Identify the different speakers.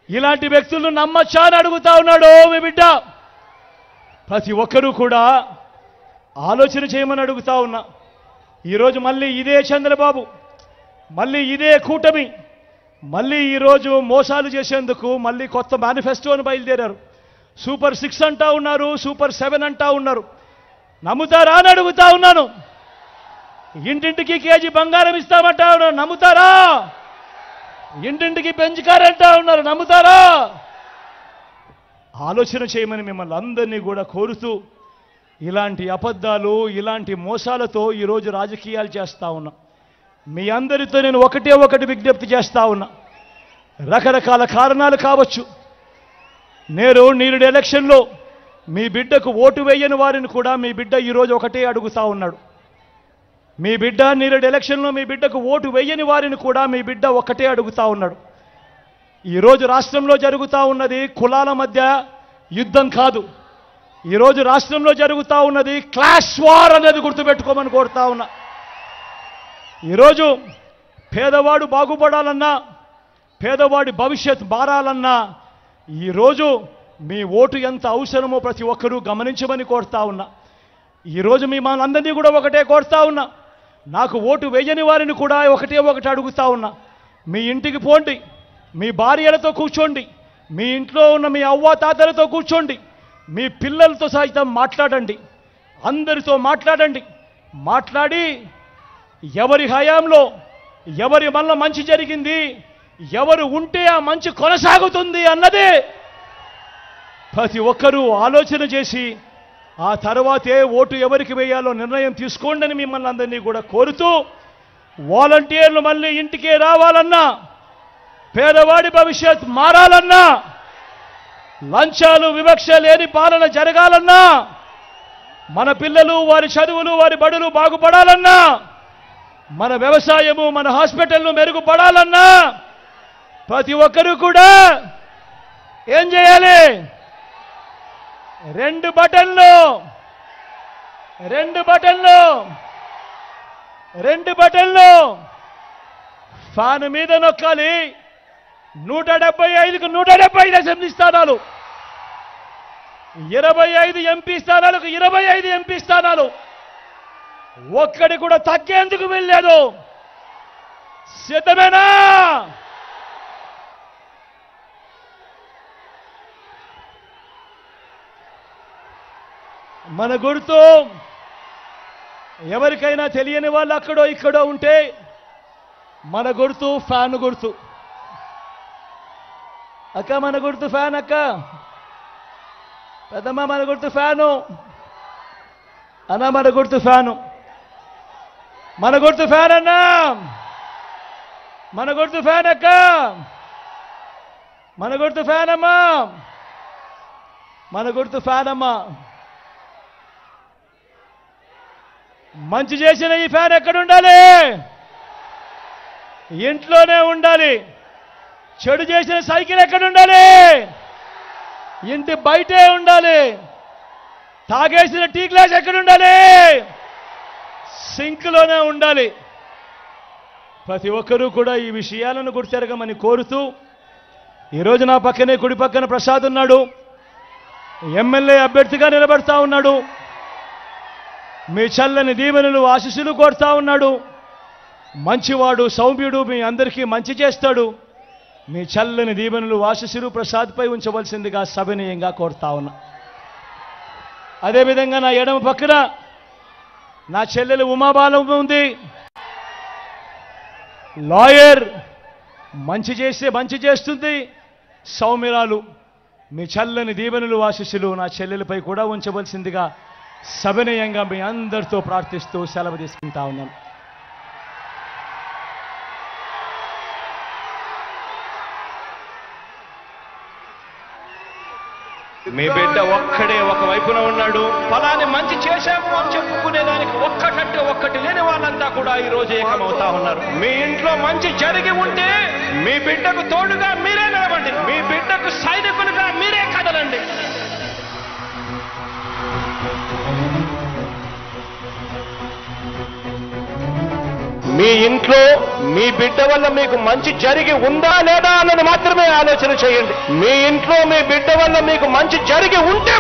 Speaker 1: ఇలాంటి వ్యక్తులను నమ్మచ్చా అని అడుగుతా ఉన్నాడు మీ బిడ్డ. ప్రతి ఒక్కరూ కూడా ఆలోచన చేయమని అడుగుతా ఉన్నా. ఈరోజు మళ్ళీ ఇదే చంద్రబాబు, మళ్ళీ ఇదే కూటమి, మళ్ళీ ఈరోజు మోసాలు చేసేందుకు మళ్ళీ కొత్త మేనిఫెస్టోని బయలుదేరారు. సూపర్ 6 అంటా ఉన్నారు, సూపర్ 7 అంటా ఉన్నారు. నమ్ముతారా అని అడుగుతా ఉన్నాను. ఇంటింటికి కేజీ బంగారం ఇస్తామంటా ఉన్నారు, నమ్ముతారా? ఇంటింటికి బెంచ్ కార్ అంటా ఉన్నారు, నమ్ముతారా? ఆలోచన చేయమని మిమ్మల్ని అందరినీ కూడా కోరుతూ, ఇలాంటి అబద్ధాలు, ఇలాంటి మోసాలతో ఈరోజు రాజకీయాలు చేస్తా ఉన్నా. మీ అందరితో నేను ఒకటి విజ్ఞప్తి చేస్తా ఉన్నా. రకరకాల కారణాలు కావచ్చు. నేడు ఎలక్షన్లో మీ బిడ్డకు ఓటు వేయని వారిని కూడా మీ బిడ్డ ఈరోజు ఒకటే అడుగుతా ఉన్నాడు. మీ బిడ్డ ఎలక్షన్లో మీ బిడ్డకు ఓటు వేయని వారిని కూడా మీ బిడ్డ ఒకటే అడుగుతా ఉన్నాడు. ఈరోజు రాష్ట్రంలో జరుగుతూ ఉన్నది కులాల మధ్య యుద్ధం కాదు. ఈరోజు రాష్ట్రంలో జరుగుతూ ఉన్నది క్లాష్ వార్ అనేది గుర్తుపెట్టుకోమని కోరుతా ఉన్నా. ఈరోజు పేదవాడు బాగుపడాలన్నా, పేదవాడి భవిష్యత్ మారాలన్నా ఈరోజు మీ ఓటు ఎంత అవసరమో ప్రతి ఒక్కరూ గమనించమని కోరుతా ఉన్నా. ఈరోజు మీ మనందరినీ కూడా ఒకటే కోరుతా ఉన్నా. నాకు ఓటు వేయని వారిని కూడా ఒకటి అడుగుతా ఉన్నా. మీ ఇంటికి పోండి, మీ భార్యలతో కూర్చోండి, మీ ఇంట్లో ఉన్న మీ అవ్వాతాతలతో కూర్చోండి, మీ పిల్లలతో సైతం మాట్లాడండి, అందరితో మాట్లాడండి. మాట్లాడి ఎవరి హయాంలో ఎవరి వల్ల మంచి జరిగింది, ఎవరు ఉంటే ఆ మంచి కొనసాగుతుంది అన్నదే ప్రతి ఒక్కరూ ఆలోచన చేసి ఆ తర్వాతే ఓటు ఎవరికి వేయాలో నిర్ణయం తీసుకోండి అని మిమ్మల్ని అందరినీ కూడా కోరుతూ, వాలంటీర్లు మళ్ళీ ఇంటికే రావాలన్నా, పేదవాడి భవిష్యత్ మారాలన్నా, లంచాలు వివక్ష లేని పాలన జరగాలన్నా, మన పిల్లలు వారి చదువులు వారి బడులు బాగుపడాలన్నా, మన వ్యవసాయము మన హాస్పిటల్ను మెరుగుపడాలన్నా ప్రతి ఒక్కరూ కూడా ఏం చేయాలి? 2 బటన్లు ఫ్యాన్ మీద నొక్కాలి. 175కు 175 అసెంబ్లీ స్థానాలు, 25 ఎంపీ స్థానాలకు 25 ఎంపీ స్థానాలు, ఒక్కడి కూడా తగ్గేందుకు వెళ్ళలేదు. సిద్ధమేనా? మన గుర్తు ఎవరికైనా తెలియని వాళ్ళు అక్కడో ఇక్కడో ఉంటే మన గుర్తు ఫ్యాన్ గుర్తు. అక్క మన గుర్తు ఫ్యాన్, అక్క పెద్దమ్మ మన గుర్తు ఫ్యాను, అన్న మన గుర్తు ఫ్యాను, మన గుర్తు ఫ్యాన్ అన్న, మన గుర్తు ఫ్యాన్ అక్క, మన గుర్తు ఫ్యాన్ అమ్మా, మన గుర్తు ఫ్యాన్ అమ్మా. మంచి చేసిన ఈ ఫ్యాన్ ఎక్కడ ఉండాలి? ఇంట్లోనే ఉండాలి. చెడు చేసిన సైకిల్ ఎక్కడ ఉండాలి? ఇంటి బయటే ఉండాలి. తాగేసిన టీ గ్లాస్ ఎక్కడ ఉండాలి? సింక్లోనే ఉండాలి. ప్రతి ఒక్కరూ కూడా ఈ విషయాలను గుర్తెరగమని కోరుతూ, ఈరోజు నా పక్కనే కుడి పక్కన ప్రసాద్ ఉన్నాడు, ఎమ్మెల్యే అభ్యర్థిగా నిలబడతా ఉన్నాడు. మీ చల్లని దీవెనలు ఆశీస్సులు కోరుతా ఉన్నాడు. మంచివాడు, సౌమ్యుడు, మీ అందరికీ మంచి చేస్తాడు. మీ చల్లని దీవెనలు ఆశీస్సులు ప్రసాద్పై ఉంచవలసిందిగా సవినయంగా కోరుతా ఉన్నా. అదేవిధంగా నా ఎడమ పక్కన నా చెల్లెలు ఉమాబాలం ఉంది, లాయర్, మంచి చేస్తుంది, సౌమ్యురాలు. మీ చల్లని దీవెనలు ఆశీస్సులు నా చెల్లెలపై కూడా ఉంచవలసిందిగా సవినయంగా మీ అందరితో ప్రార్థిస్తూ సెలవు తీసుకుంటా ఉన్నాను.
Speaker 2: మీ బిడ్డ ఒక్కడే ఒకవైపున ఉన్నాడు. ఫలాన్ని మంచి చేశాము అని చెప్పుకునేదానికి ఒక్కటి లేని వాళ్ళంతా కూడా ఈ రోజు ఏకమవుతా ఉన్నారు. మీ ఇంట్లో మంచి జరిగి ఉంటే మీ బిడ్డకు తోడుగా మీరే నిలబండి, మీ బిడ్డకు సైనికులుగా మీరే కదలండి. మీ ఇంట్లో మీ బిడ్డ వల్ల మీకు మంచి జరిగి ఉందా లేదా అన్నది మాత్రమే ఆలోచన చేయండి. మీ ఇంట్లో మీ బిడ్డ వల్ల మీకు మంచి జరిగి ఉంటే